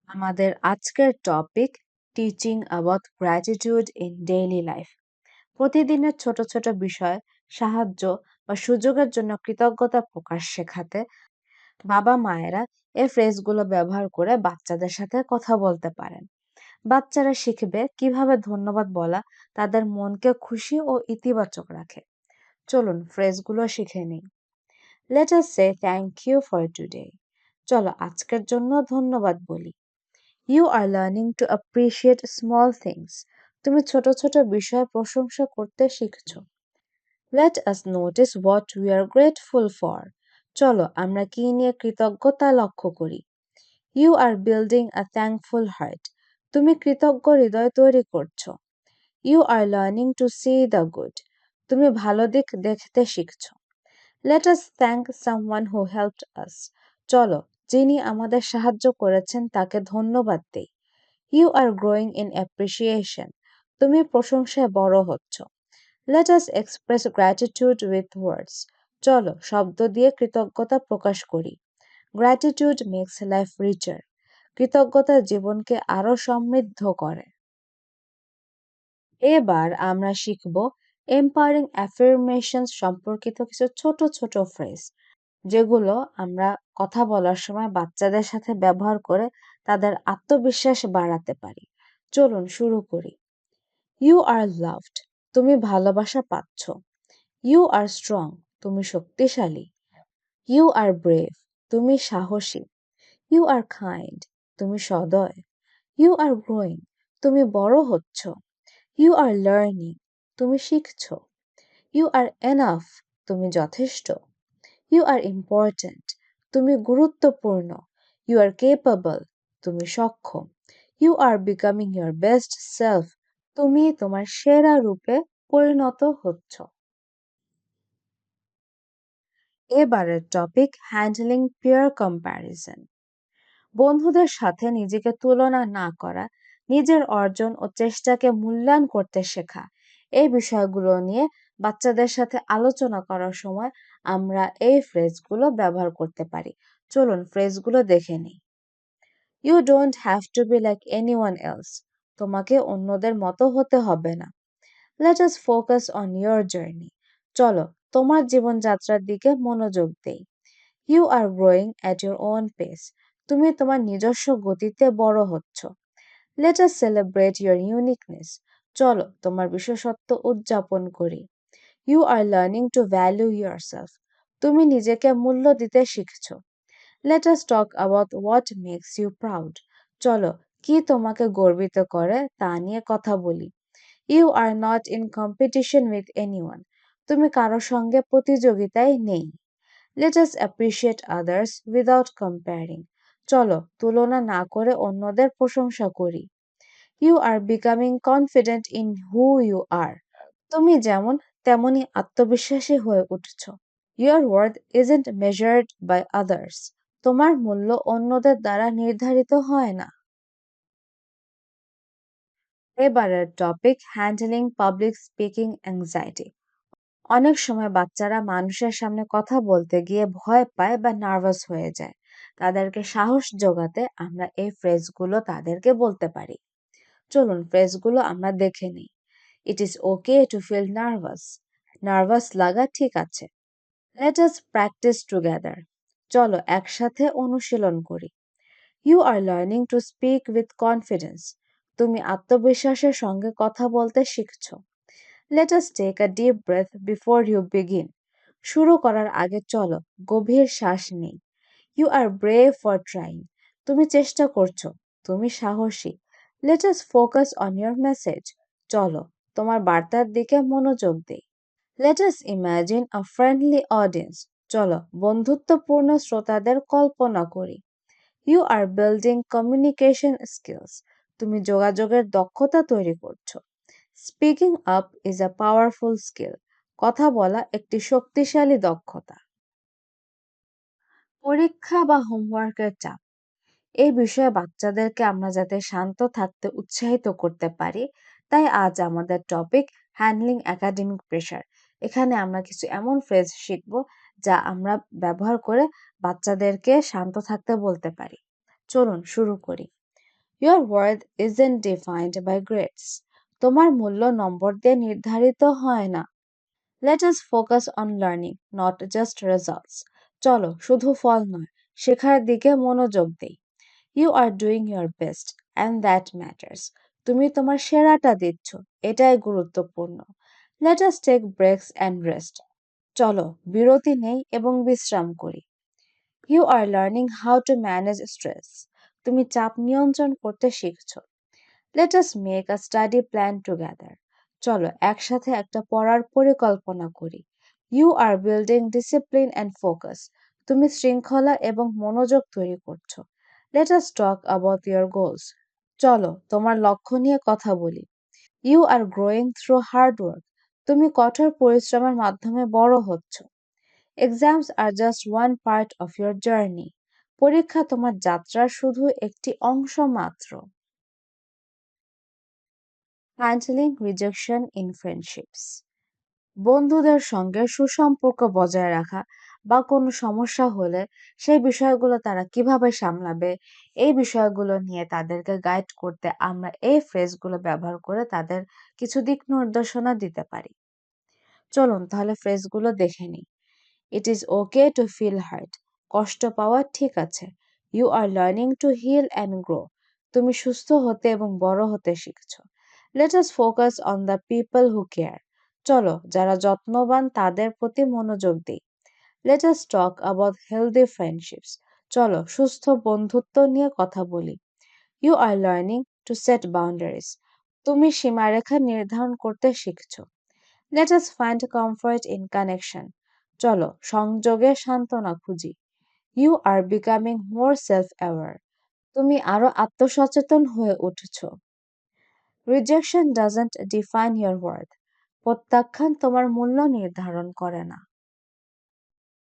আমাদের আজকের topic teaching about gratitude in daily life. প্রতিদিনের ছোট ছোট বিষয়, সাহায্য বা সুযোগের জন্য কৃতজ্ঞতা প্রকাশ শেখাতে বাবা মায়েরা এই ফ্রেজগুলো ব্যবহার করে বাচ্চাদের সাথে কথা বলতে পারেন। বাচ্চারা শিখবে কিভাবে ধন্যবাদ বলা তাদের মনকে খুশি ও ইতিবাচক রাখে। চলুন ফ্রেজগুলো শিখে নিই। Let us say thank you for today. চলো আজকের জন্য ধন্যবাদ বলি। You are learning to appreciate small things. তুমি ছোট ছোট বিষয়ে প্রশংসা করতে শিখছো। Let us notice what we are grateful for. চলো আমরা কি নিয়ে কৃতজ্ঞতা লক্ষ্য করি। You are building a thankful heart. তুমি কৃতজ্ঞ হৃদয় তৈরি করছো। You are learning to see the good. তুমি ভালো দিক দেখতে শিখছো। Let us thank someone who helped us. চলো যিনি আমাদের সাহায্য করেছেন তাকে ধন্যবাদ দেই। You are growing in appreciation. তুমি প্রশংসায় বড় হচ্ছ। Let us express gratitude with words. চলো শব্দ দিয়ে কৃতজ্ঞতা প্রকাশ করি। Gratitude makes life richer. কৃতজ্ঞতা জীবনকে আরো সমৃদ্ধ করে। এবার আমরা শিখব এম্পাওয়ারিং অ্যাফার্মেশনস সম্পর্কিত কিছু ছোট ছোট ফ্রেজ, যেগুলো আমরা কথা বলার সময় বাচ্চাদের সাথে ব্যবহার করে তাদের আত্মবিশ্বাস বাড়াতে পারি। চলুন শুরু করি। ইউ আর লাভড, তুমি ভালোবাসা পাচ্ছ। ইউ আর স্ট্রং, তুমি শক্তিশালী। ইউ আর ব্রেভ, তুমি সাহসী। ইউ আর কাইন্ড, তুমি সদয়। ইউ আর গ্রোয়িং, তুমি বড় হচ্ছ। ইউ আর লার্নিং, তুমি শিখছ। ইউ আর এনাফ, তুমি যথেষ্ট। ইউ আর ইম্পর্ট্যান্ট, তুমি গুরুত্বপূর্ণ। ইউ আর কেপেবল, তুমি সক্ষম। You are becoming your best self, তুমি তোমার সেরা রূপে পরিণত হচ্ছ। এবারের টপিক হ্যান্ডলিং পিয়ার কম্প্যারিজন। বন্ধুদের সাথে নিজেকে তুলনা না করা, নিজের অর্জন ও চেষ্টাকে মূল্যায়ন করতে শেখা, এই বিষয়গুলো নিয়ে বাচ্চাদের সাথে আলোচনা করার সময় আমরা এই ফ্রেজগুলো ব্যবহার করতে পারি। চলুন ফ্রেজগুলো দেখে নিই। You don't have to be like anyone else, তোমাকে অন্যদের মতো হতে হবে না। Let us focus on your journey, চলো তোমার জীবনযাত্রার দিকে মনোযোগ দেই। You are growing at your own pace, তুমি তোমার নিজস্ব গতিতে বড় হচ্ছ। Let us celebrate your uniqueness, চলো তোমার বিশেষত্ব উদযাপন করি। You are learning to value yourself, তুমি নিজেকে মূল্য দিতে শিখছো। Let us talk about what makes you proud, চলো কি তোমাকে গর্বিত করে তা নিয়ে কথা বলি। You are not in competition with anyone, তুমি কারো সঙ্গে প্রতিযোগিতায় নেই। Let us appreciate others without comparing, চলো তুলনা না করে অন্যদের প্রশংসা করি। You are becoming confident in who you are, তুমি যেমন তেমনই আত্মবিশ্বাসী হয়ে উঠছ। Your worth isn't measured by others, তোমার মূল্য অন্যদের দ্বারা নির্ধারিত হয় না। এবারের topic handling public speaking anxiety. অনেক সময় বাচ্চারা মানুষের সামনে কথা বলতে গিয়ে ভয় পায় বা নার্ভাস হয়ে যায়। তাদেরকে সাহস যোগাতে আমরা এই ফ্রেজগুলো তাদেরকে বলতে পারি। চলুন ফ্রেজগুলো আমরা দেখে নিই। It is okay to feel nervous, nervous লাগা ঠিক আছে। লেট আস প্র্যাকটিস টুগেদার, চলো একসাথে অনুশীলন করি। You are learning to speak with confidence, তুমি আত্মবিশ্বাসের সঙ্গে কথা বলতে শিখছো। Let us take a deep breath before you begin, শুরু করার আগে চলো গভীর শ্বাস নিই। You are brave for trying, তুমি চেষ্টা করছো, তুমি সাহসী। Let us focus on your message, চলো তোমার বার্তার দিকে মনোযোগ দিই। Let us imagine a friendly audience, চলো বন্ধুত্বপূর্ণ শ্রোতাদের কল্পনা করি। You are building communication skills, তুমি যোগাযোগের দক্ষতা তৈরি করছো। Speaking up is a powerful skill, কথা বলা একটি শক্তিশালী দক্ষতা। পরীক্ষা বা হোমওয়ার্কের চাপ, এই বিষয়ে বাচ্চাদেরকে আমরা যাতে শান্ত থাকতে উৎসাহিত করতে পারি, তাই আজ আমাদের টপিক হ্যান্ডলিং একাডেমিক প্রেশার। এখানে আমরা কিছু এমন ফ্রেজ শিখব যা আমরা ব্যবহার করে বাচ্চাদেরকে শান্ত থাকতে বলতে পারি। চলুন শুরু করি। Your worth isn't defined by grades. তোমার মূল্য নম্বর দিয়ে নির্ধারিত হয় না। Let us focus on learning, not just results. চলো শুধু ফল নয়, শেখার দিকে মনোযোগ দেই। You are doing your best and that matters. তুমি তোমার সেরাটা দিচ্ছ, এটাই গুরুত্বপূর্ণ। Let us take breaks and rest. চলো বিরতি নেই এবং বিশ্রাম করি। You are learning how to manage stress. তুমি চাপ নিয়ন্ত্রণ করতে শিখছো। Let us make a study plan together. চলো একসাথে একটা পড়ার পরিকল্পনা করি। You are building discipline and focus. তুমি শৃঙ্খলা এবং মনোযোগ তৈরি করছো। Let us talk about your goals. চলো তোমার লক্ষ্য নিয়ে কথা বলি। You are growing through hard work. তুমি কঠোর পরিশ্রমের মাধ্যমে বড় হচ্ছ। Exams are just one part of your journey. পরীক্ষা তোমার যাত্রার শুধু একটি অংশ মাত্র। Handling rejection in friendships. বন্ধুদের সঙ্গে সুসম্পর্ক বজায় রাখা বা কোনো সমস্যা হলে সেই বিষয়গুলো তারা কিভাবে সামলাবে, এই বিষয়গুলো নিয়ে তাদেরকে গাইড করতে আমরা এই ফ্রেজগুলো ব্যবহার করে তাদের কিছু দিক নির্দেশনা দিতে পারি। চলুন তাহলে ফ্রেজগুলো দেখে নিই। It is okay to feel hurt. কষ্ট পাওয়া ঠিক আছে। You are learning to heal and grow. তুমি সুস্থ হতে এবং বড় হতে শিখছো। Let us focus on the people who care. চলো যারা যত্নবান তাদের প্রতি মনোযোগ দিই। Let us talk about healthy friendships. চলো সুস্থ বন্ধুত্ব নিয়ে কথা বলি। You are learning to set boundaries. তুমি সীমারেখা নির্ধারণ করতে শিখছো। Let us find comfort in connection. চলো সংযোগে সান্ত্বনা খুঁজি। You are becoming more self aware. তুমি আরো আত্মসচেতন হয়ে উঠছো। Rejection doesn't define your worth. প্রত্যাখ্যান তোমার মূল্য নির্ধারণ করে না।